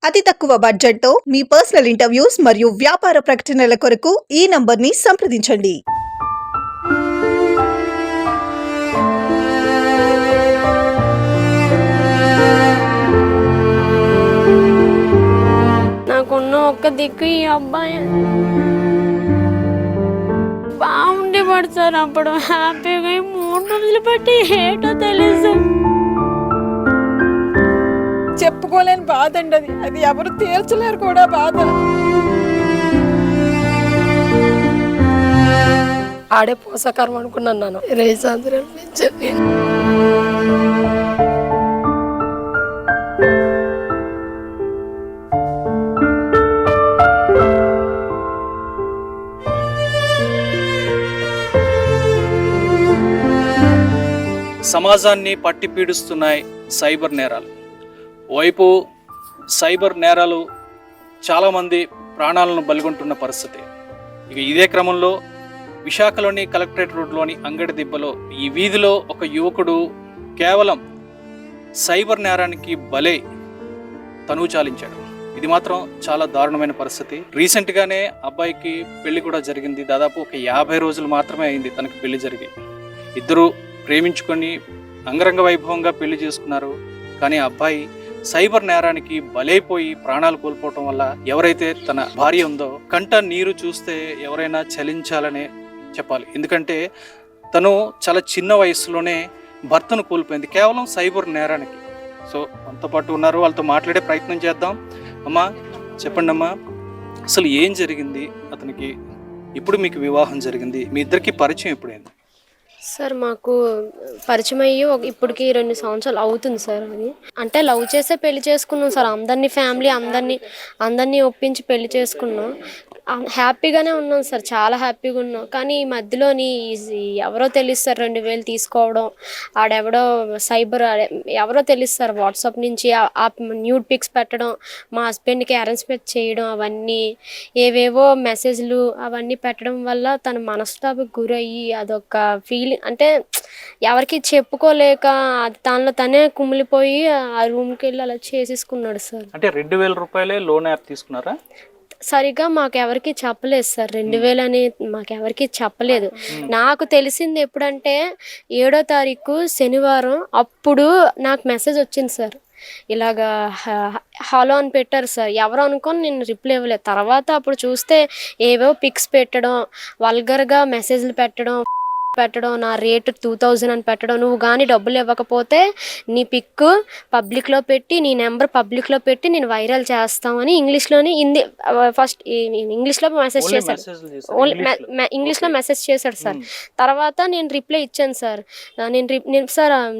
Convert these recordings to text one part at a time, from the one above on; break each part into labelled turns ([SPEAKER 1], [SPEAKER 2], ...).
[SPEAKER 1] అతి తక్కువ బడ్జెట్తో మీ పర్సనల్ ఇంటర్వ్యూస్ మరియు వ్యాపార ప్రకటనల కొరకు ఈ నంబర్ని సంప్రదించండి.
[SPEAKER 2] నాకున్న ఒక్క దిక్కు ఈ అబ్బాయి. బాగుండేవాడు సార్, అప్పుడు హ్యాపీగా 3 రోజులు బట్టి ఏటో తెలుసు.
[SPEAKER 3] చెప్పుకోలేని బాధ అండి అది ఎవరు తీర్చలేరు కూడా బాధ. ఆడే పోషకరం అనుకున్నాను నేను రేసాంధ్రం నుంచి.
[SPEAKER 4] సమాజాన్ని పట్టి పీడిస్తున్నాయి సైబర్ నేరాలు. వైపు సైబర్ నేరాలు చాలామంది ప్రాణాలను బలిగొంటున్న పరిస్థితి. ఇక ఇదే క్రమంలో విశాఖలోని కలెక్టరేట్ రోడ్లోని అంగడి దిబ్బలో ఈ వీధిలో ఒక యువకుడు కేవలం సైబర్ నేరానికి బలై తనువు చాలించాడు. ఇది మాత్రం చాలా దారుణమైన పరిస్థితి. రీసెంట్గానే అబ్బాయికి పెళ్లి కూడా జరిగింది. దాదాపు ఒక 50 రోజులు మాత్రమే అయింది తనకు పెళ్లి జరిగి. ఇద్దరు ప్రేమించుకొని అంగరంగ వైభవంగా పెళ్లి చేసుకున్నారు. కానీ అబ్బాయి సైబర్ నేరానికి బలైపోయి ప్రాణాలు కోల్పోవటం వల్ల ఎవరైతే తన భార్య ఉందో కంట నీరు చూస్తే ఎవరైనా చలించాలనే చెప్పాలి. ఎందుకంటే తను చాలా చిన్న వయసులోనే భర్తను కోల్పోయింది కేవలం సైబర్ నేరానికి. సో మనతో పాటు ఉన్నారు, వాళ్ళతో మాట్లాడే ప్రయత్నం చేద్దాం. అమ్మా చెప్పండి అమ్మా, అసలు ఏం జరిగింది అతనికి? ఇప్పుడు మీకు వివాహం జరిగింది, మీ ఇద్దరికి పరిచయం ఎప్పుడైంది?
[SPEAKER 2] సార్ మాకు పరిచయం అయ్యి ఇప్పటికి 2 సంవత్సరాలు అవుతుంది సార్. అది అంటే లవ్ చేసే పెళ్లి చేసుకున్నాం సార్. ఫ్యామిలీ అందరినీ ఒప్పించి పెళ్లి చేసుకున్నాం. హ్యాపీగానే ఉన్నాం సార్, చాలా హ్యాపీగా ఉన్నాం. కానీ ఈ మధ్యలోని ఎవరో తెలుస్తారు 2000 తీసుకోవడం, ఆడెవడో సైబర్ ఎవరో తెలుస్తారు వాట్సాప్ నుంచి ఆ న్యూడ్ పిక్స్ పెట్టడం, మా హస్బెండ్కి అరేంజ్మెంట్ చేయడం, అవన్నీ ఏవేవో మెసేజ్లు అవన్నీ పెట్టడం వల్ల తన మనస్తాపకు గురయ్యి అదొక ఫీలింగ్. అంటే ఎవరికి చెప్పుకోలేక తనలో తనే కుమిలిపోయి ఆ రూమ్కి వెళ్ళి అలా చేసేసుకున్నాడు సార్.
[SPEAKER 4] అంటే 2000 రూపాయలే లోన్ యాప్ తీసుకున్నారా?
[SPEAKER 2] సరిగ్గా మాకెవరికి చెప్పలేదు సార్. 2000 అని మాకెవరికి చెప్పలేదు. నాకు తెలిసింది ఎప్పుడంటే 7వ తారీఖు శనివారం. అప్పుడు నాకు మెసేజ్ వచ్చింది సార్, ఇలాగా హలో అని పెట్టారు సార్. ఎవరు అనుకొని నేను రిప్లై ఇవ్వలేదు. తర్వాత అప్పుడు చూస్తే ఏవో పిక్స్ పెట్టడం, వల్గర్గా మెసేజ్లు పెట్టడం, నా రేటు 2000 అని పెట్టడం, నువ్వు కానీ డబ్బులు ఇవ్వకపోతే నీ పిక్ పబ్లిక్లో పెట్టి, నీ నెంబర్ పబ్లిక్లో పెట్టి నేను వైరల్ చేస్తామని ఇంగ్లీష్లోని ఫస్ట్ ఇంగ్లీష్లో మెసేజ్ చేశాడు. ఇంగ్లీష్లో మెసేజ్ చేశాడు సార్. తర్వాత నేను రిప్లై ఇచ్చాను సార్.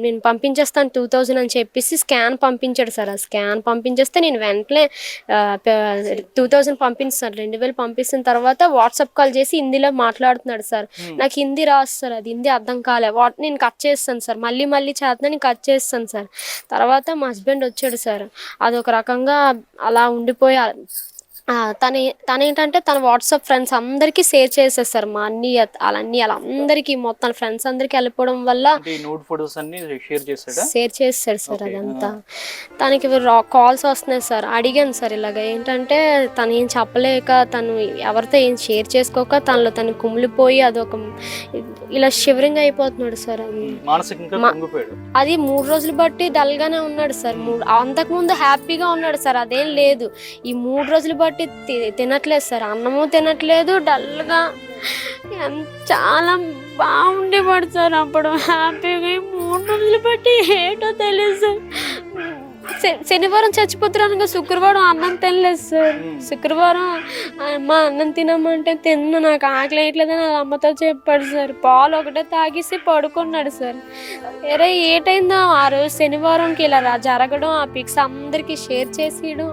[SPEAKER 2] నేను పంపించేస్తాను 2000 అని చెప్పేసి స్కాన్ పంపించాడు సార్. ఆ స్కాన్ పంపించేస్తే నేను వెంటనే 2000 పంపించాను. 2000 పంపించిన తర్వాత వాట్సాప్ కాల్ చేసి హిందీలో మాట్లాడుతున్నాడు సార్. నాకు హిందీ రాదు సార్, అది హిందీ అర్థం కాలే. నేను కట్ చేస్తాను సార్, మళ్ళీ చేస్తున్నా, నేను కట్ చేస్తాను సార్. తర్వాత మా హస్బెండ్ వచ్చాడు సార్. అదొక రకంగా అలా ఉండిపోయా. తను ఏంటంటే తన వాట్సాప్ ఫ్రెండ్స్ అందరికీ షేర్ చేసేస్తారు. మా అలా అందరికీ మొత్తం ఫ్రెండ్స్ అందరికీ వెళ్ళిపోవడం వల్ల షేర్ చేస్తాడు సార్. అదంతా తనకి కాల్స్ వస్తున్నాయి సార్. అడిగాను సార్ ఇలాగ ఏంటంటే తను ఏం చెప్పలేక, తను ఎవరితో ఏం షేర్ చేసుకోక తనలో తను కుమిలిపోయి అదొక ఇలా షివరింగ్ అయిపోతున్నాడు సార్. అది 3 రోజులు బట్టి డల్గానే ఉన్నాడు సార్. అంతకుముందు హ్యాపీగా ఉన్నాడు సార్, అదేం లేదు. ఈ 3 రోజులు బట్టి తినట్లేదు సార్, అన్నము తినట్లేదు, డల్గా. చాలా బాగుండేవాడు సార్, అప్పుడు హ్యాపీగా 3 రోజులు బట్టి ఏటో తెలుసు. శనివారం చచ్చిపోతున్నాను, శుక్రవారం అన్నం తినలేదు సార్. శుక్రవారం అమ్మ అన్నం తినమ్మంటే తిన్నా, నాకు ఆకలి వేయట్లేదని అమ్మతో చెప్పాడు సార్. పాలు ఒకటే తాగేసి పడుకున్నాడు సార్. వేరే ఏటైందో ఆ రోజు శనివారంకి ఇలా జరగడం, ఆ పిక్స్ అందరికీ షేర్ చేసేయడం.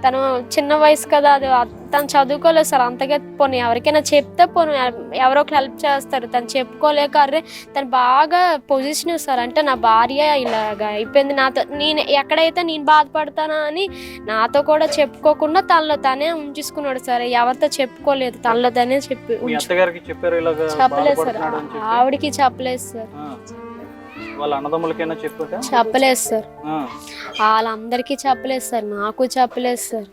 [SPEAKER 2] తను చిన్న వయసు కదా, అది తను చదువుకోలేదు సార్ అంతగా. పోనీ ఎవరికైనా చెప్తే పోనీ ఎవరో ఒకరు హెల్ప్ చేస్తారు. తను చెప్పుకోలేక అరే తను బాగా పొజిషన్ సార్. అంటే నా భార్య ఇలాగ అయిపోయింది నాతో, ఎక్కడైతే నేను బాధపడతానా అని నాతో కూడా చెప్పుకోకుండా తనలో తనే ఉంచేసుకున్నాడు సార్. ఎవరితో చెప్పుకోలేదు, తనలో తనే చెప్పలేదు సార్. ఆవిడికి చెప్పలేదు సార్.
[SPEAKER 4] వాళ్ళ అన్నదమ్ములకైనా చెప్పుట
[SPEAKER 2] చెప్పలేదు సార్, వాళ్ళందరికీ చెప్పలేదు సార్, నాకు చెప్పలేదు సార్.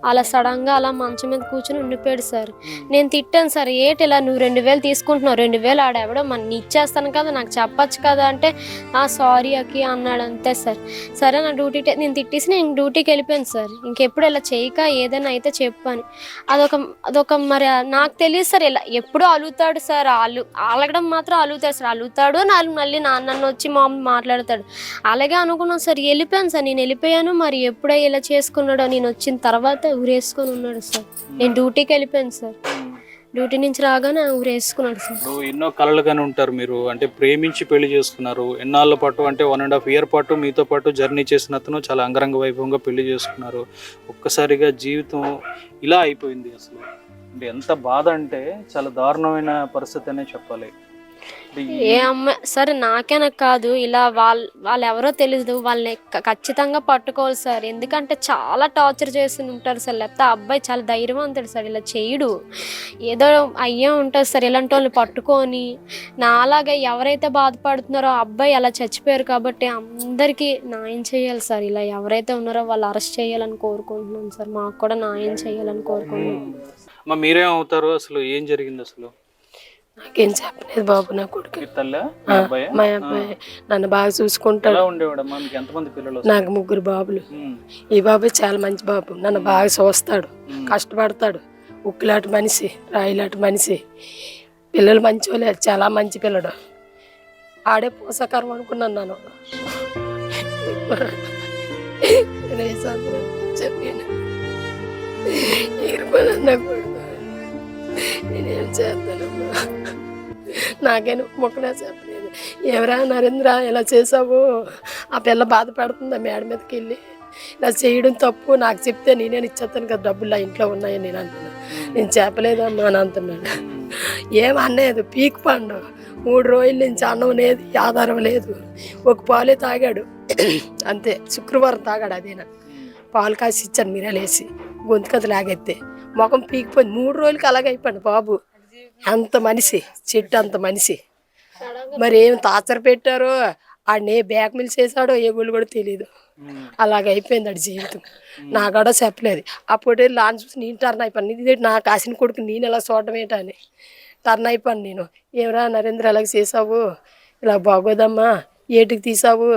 [SPEAKER 2] అలా సడన్గా అలా మంచం మీద కూర్చొని ఉండిపోయాడు సార్. నేను తిట్టాను సార్, ఏంటి ఇలా నువ్వు 2000 తీసుకుంటున్నావు, 2000 ఆడెవడో మన ఇచ్చేస్తాను కదా, నాకు చెప్పచ్చు కదా అంటే సారీ అకి అన్నాడు, అంతే సార్. సరే నా డ్యూటీ నేను తిట్టేసి నేను డ్యూటీకి వెళ్ళిపోయాను సార్. ఇంకెప్పుడు ఇలా చేయక ఏదైనా అయితే చెప్పాను. అదొక మరి నాకు తెలియదు సార్, ఇలా ఎప్పుడూ అలుగుతాడు సార్, అలగడం మాత్రం అలుగుతాడు సార్, అలుగుతాడు మళ్ళీ నన్ను వచ్చి మామూలు మాట్లాడతాడు. అలాగే అనుకున్నాను సార్, వెళ్ళిపోయాను సార్. నేను వెళ్ళిపోయాను, మరి ఎప్పుడో ఇలా చేసుకున్నాడో, నేను వచ్చిన తర్వాత ఊరేసుకొని ఉన్నాడు సార్. నేను డ్యూటీకి వెళ్ళిపోయాను సార్, డ్యూటీ నుంచి రాగానే ఊరేసుకున్నాడు సార్.
[SPEAKER 4] ఎన్నో కలలుగానే ఉంటారు మీరు, అంటే ప్రేమించి పెళ్లి చేసుకున్నారు. ఎన్నాళ్ళ పాటు అంటే 1.5 year పాటు మీతో పాటు జర్నీ చేసిన అతను చాలా అంగరంగ వైభవంగా పెళ్లి చేసుకున్నారు. ఒక్కసారిగా జీవితం ఇలా అయిపోయింది. అసలు అంటే ఎంత బాధ అంటే చాలా దారుణమైన పరిస్థితి అనే చెప్పాలి.
[SPEAKER 2] ఏ అమ్మాయి సరే నాకేనా కాదు, ఇలా వాళ్ళు ఎవరో తెలియదు, వాళ్ళని ఖచ్చితంగా పట్టుకోవాలి సార్. ఎందుకంటే చాలా టార్చర్ చేసి ఉంటారు సార్. లేకపోతే ఆ అబ్బాయి చాలా ధైర్యవంతుడు సార్, ఇలా చేయడు, ఏదో అయ్యే ఉంటుంది సార్. ఇలాంటి వాళ్ళని పట్టుకొని నాలాగా ఎవరైతే బాధపడుతున్నారో ఆ అబ్బాయి అలా చచ్చిపోయారు కాబట్టి అందరికీ న్యాయం చేయాలి సార్. ఇలా ఎవరైతే ఉన్నారో వాళ్ళు అరెస్ట్ చేయాలని కోరుకుంటున్నాను సార్. మాకు కూడా న్యాయం చేయాలని కోరుకుంటున్నాను.
[SPEAKER 4] మీరేం అవుతారు, అసలు ఏం జరిగింది? అసలు
[SPEAKER 5] నాకేం చెప్పలేదు బాబు. నా కొడుకు మా అబ్బాయి నన్ను బాగా చూసుకుంటాడు. నాకు 3 బాబులు. ఈ బాబు చాలా మంచి బాబు, నన్ను బాగా చూస్తాడు, కష్టపడతాడు, ఉక్కులాంటి మనిషి, రాయిలాంటి మనిషి. పిల్లలు మంచోలే, చాలా మంచి పిల్లడు. ఆడే పోషకారం అనుకున్నాను నేను. నేనేం చేస్తానమ్మా, నాకేను మొక్కనే చెప్పలేదు. ఎవరా నరేంద్ర ఇలా చేసావు, ఆ పిల్ల బాధపడుతుందా మేడ మీదకి వెళ్ళి, ఇలా చేయడం తప్పు, నాకు చెప్తే నేనే ఇచ్చేస్తాను కదా డబ్బులు ఆ ఇంట్లో ఉన్నాయని నేను అంటున్నా. నేను చెప్పలేదమ్మా అని అంటున్నాడు. ఏమనేది పీక్ పండు, 3 రోజుల నుంచి అన్నం లేదు, ఆధారం లేదు, ఒక పాలే తాగాడు అంతే. శుక్రవారం తాగాడు, అదేనా పాలు కాసి ఇచ్చాను మీరేసి గొంతుకథ లాగెత్తే ముఖం పీకిపోయింది. 3 రోజులకి అలాగే అయిపోయింది బాబు. అంత మనిషి, చెట్టు అంత మనిషి. మరి ఏం టార్చర్ పెట్టారో, ఆడనే బ్యాక్ మిల్ చేశాడో ఏ గుళ్ళు కూడా తెలియదు. అలాగే అయిపోయింది ఆడి జీవితం. నాకు కూడా చెప్పలేదు. అప్పుడు లాన్ చూసి నేను టర్న్ అయిపోయాను. ఇది నా కాసిన కొడుకు నేను ఎలా చూడడం ఏంటని టర్న్ అయిపోయాను నేను. ఏమరా నరేంద్ర అలాగే చేసావు, ఇలా బాగోదమ్మా, ఏటికి తీసావు,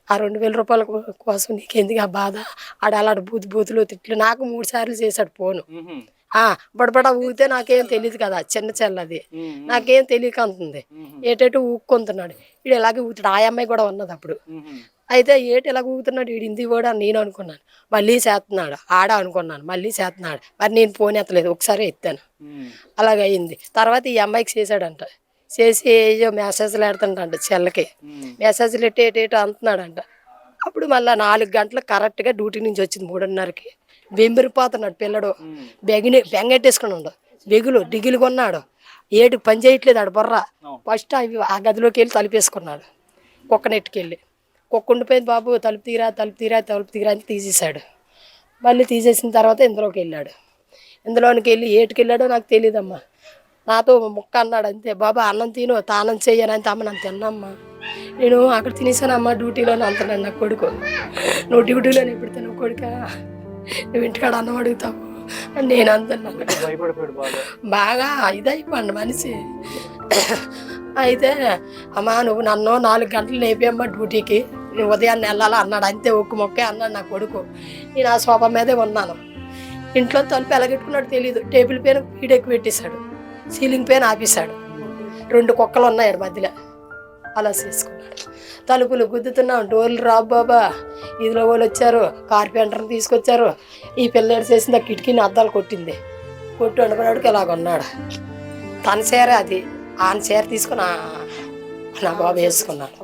[SPEAKER 5] ఆ 2000 రూపాయల కోసం నీకెందుకు ఆ బాధ, అలాంటి బూతులు తిట్లు. నాకు 3 సార్లు చేశాడు ఫోను. బడబడ ఊగితే నాకేం తెలియదు కదా, చిన్న చెల్లది, నాకేం తెలియక అంటుంది. ఏటేటు ఊక్కుంటున్నాడు వీడు, ఎలాగే ఊగుతాడు. ఆ అమ్మాయి కూడా ఉన్నది అప్పుడు. అయితే ఏటి ఎలాగ ఊగుతున్నాడు వీడు, ఇంది కూడా నేను అనుకున్నాను. మళ్ళీ చేస్తున్నాడు అనుకున్నాను, మళ్ళీ చేస్తున్నాడు. మరి నేను ఫోన్ ఎత్తలేదు, ఒకసారి ఎత్తాను. అలాగే అయింది. తర్వాత ఈ అమ్మాయికి చేశాడంట. చేసి ఏయో మెసేజ్లు పెడుతుండంట చెల్లకి. మెసేజ్లు ఎట్టేటేటో అంటున్నాడంట. అప్పుడు మళ్ళీ 4 గంటలకు కరెక్ట్గా డ్యూటీ నుంచి వచ్చింది 3:30కి. వెంబిరిపోతున్నాడు పిల్లడు, బెంగెట్టేసుకుని ఉండు, డిగిలు కొన్నాడు. ఏడు పని చేయట్లేదు ఆడు బొర్ర. ఫస్ట్ ఆ గదిలోకి వెళ్ళి తలుపేసుకున్నాడు, కుక్కనెట్టుకెళ్ళి. కుక్క ఉండిపోయింది బాబు, తలుపు తీరా అని తీసేశాడు. మళ్ళీ తీసేసిన తర్వాత ఇందులోకి వెళ్ళాడు. ఇందులోనికి వెళ్ళి ఏటుకి వెళ్ళాడో నాకు తెలియదమ్మా. నాతో ముక్క అన్నాడు అంతే. బాబా అన్నం తిను, తానం చెయ్యను అంటే, అమ్మ నన్ను తిన్నమ్మా, నేను అక్కడ తినేసానమ్మా డ్యూటీలోనే అంటున్నాడు నా కొడుకు. నువ్వు డ్యూటీలోనే ఎప్పుడు తిన్నావు కొడుక, నువ్వు ఇంటికాడ అన్నం అడుగుతావు అని నేను అంటున్నాను. బాగా ఇదైపోండి మనిషి. అయితే అమ్మా నువ్వు నన్ను 4 గంటలు లేపేమ్మా డ్యూటీకి, నేను ఉదయాన్నే వెళ్ళాలా అన్నాడు. అంతే ఒక్క మొక్కే అన్నాడు నా కొడుకు. నేను ఆ సోఫా మీదే ఉన్నాను. ఇంట్లో తలుపు ఎలాగెట్టుకున్నాడు తెలియదు. టేబుల్ పైన పీడెక్కి పెట్టేశాడు, సీలింగ్ పైన ఆపేశాడు. 2 కుక్కలు ఉన్నాయి మధ్యలో, అలా చేసుకున్నాడు. తలుపులు గుద్దుతున్నాం, డోర్లు రావు బాబా, ఇదిలో వాళ్ళు వచ్చారు, కార్పెంటర్ని తీసుకొచ్చారు. ఈ పిల్లలు చేసింది ఆ కిటికీని అద్దాలు కొట్టింది. కొట్టి వండుకున్నాడికి ఇలాగ ఉన్నాడు. తన చీర అది, ఆయన చీర తీసుకుని నా బాబు వేసుకున్నాడు.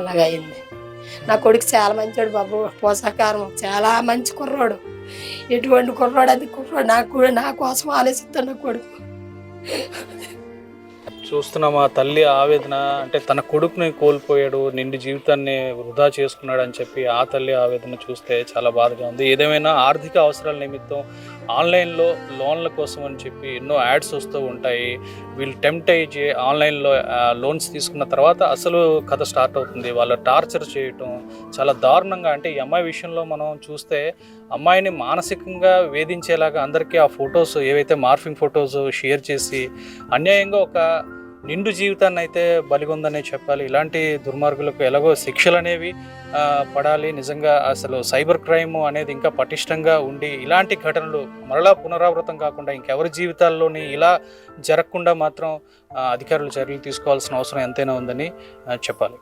[SPEAKER 5] అలాగే అయింది. నా కొడుకు చాలా మంచివాడు బాబు, పోషకారం, చాలా మంచి కుర్రాడు. ఎటువంటి కుర్రాడు అది కుర్రాడు. నా కోసం ఆలోచిస్తాడు నా కొడుకు.
[SPEAKER 4] చూస్తున్నాం ఆ తల్లి ఆవేదన. అంటే తన కొడుకుని కోల్పోయాడు, నిండి జీవితాన్ని వృధా చేసుకున్నాడు అని చెప్పి ఆ తల్లి ఆవేదన చూస్తే చాలా బాధగా ఉంది. ఏదేమైనా ఆర్థిక అవసరాల నిమిత్తం ఆన్లైన్లో లోన్ల కోసం అని చెప్పి ఎన్నో యాడ్స్ వస్తూ ఉంటాయి. వీళ్ళు టెంప్ట్ అయ్యి ఆన్లైన్లో లోన్స్ తీసుకున్న తర్వాత అసలు కథ స్టార్ట్ అవుతుంది. వాళ్ళు టార్చర్ చేయటం చాలా దారుణంగా. అంటే ఈ అమ్మాయి విషయంలో మనం చూస్తే అమ్మాయిని మానసికంగా వేధించేలాగా అందరికీ ఆ ఫొటోస్ ఏవైతే మార్ఫింగ్ ఫొటోస్ షేర్ చేసి అన్యాయంగా ఒక నిండు జీవితాన్ని అయితే బలిగొందనే చెప్పాలి. ఇలాంటి దుర్మార్గులకు ఎలాగో శిక్షలు అనేవి పడాలి. నిజంగా అసలు సైబర్ క్రైమ్ అనేది ఇంకా పటిష్టంగా ఉండి ఇలాంటి ఘటనలు మరలా పునరావృతం కాకుండా ఇంకెవరి జీవితాల్లోని ఇలా జరగకుండా మాత్రం అధికారులు చర్యలు తీసుకోవాల్సిన అవసరం ఎంతైనా ఉందని చెప్పాలి.